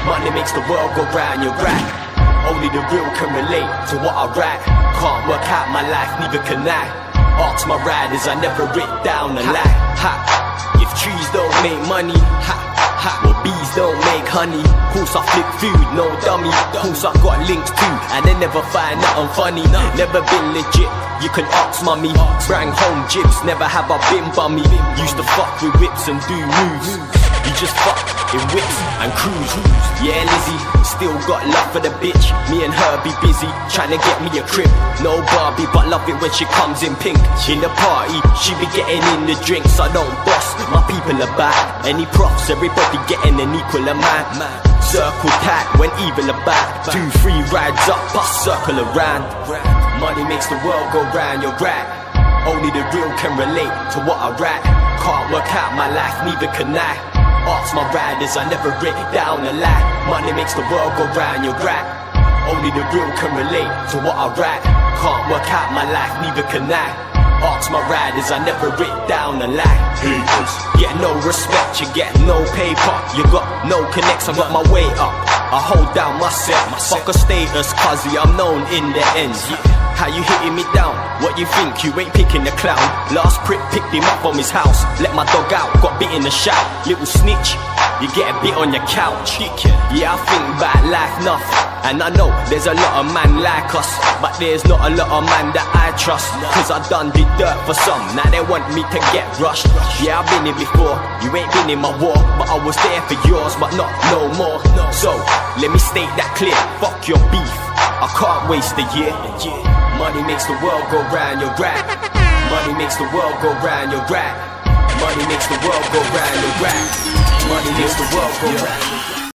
Money makes the world go round your rack. Only the real can relate to what I rap. Can't work out my life, neither can I. Ask my riders, I never writ down a lie. Ha. If trees don't make money, ha, ha. Well, bees don't make honey. Course I flip food, no dummy. Course I got links too, and they never find nothing funny. Never been legit, you can ask mummy. Bring home jibs, never have I been bummy. Used to fuck with whips and do moves. You just fuck in whips and cruise. Yeah, Lizzie, still got love for the bitch. Me and her be busy, trying to get me a crib. No Barbie, but love it when she comes in pink. In the party, she be getting in the drinks. I don't boss, my people are back. Any profs, everybody getting an equal amount. Circle tight when evil are back. 2, 3 rides up, bus circle around. Money makes the world go round your rack. Only the real can relate to what I rap. Can't work out my life, neither can I. Ask my riders, I never writ down a lie. Money makes the world go round your rack. Only the real can relate to what I rap. Can't work out my life, neither can I. Ask my riders, I never writ down a lie. Haters get no respect, you get no paper. You got no connects, I got my way up. I hold down my set, fuck a status, cuzzy, I'm known in the ends. How you hitting me down? What you think? You ain't picking the clown. Last prick picked him up from his house. Let my dog out, got bit in the shout. Little snitch, you get a bit on your couch. Yeah, I think about life enough, and I know there's a lot of man like us, but there's not a lot of man that I trust. Cause I done did dirt for some, now they want me to get rushed. Yeah, I've been here before, you ain't been in my war, but I was there for yours, but not no more. So, let me state that clear, fuck your beef, I can't waste a year. Money makes the world go round your rack. Money makes the world go round your rack. Money makes the world go round your rack. Money makes the world go round.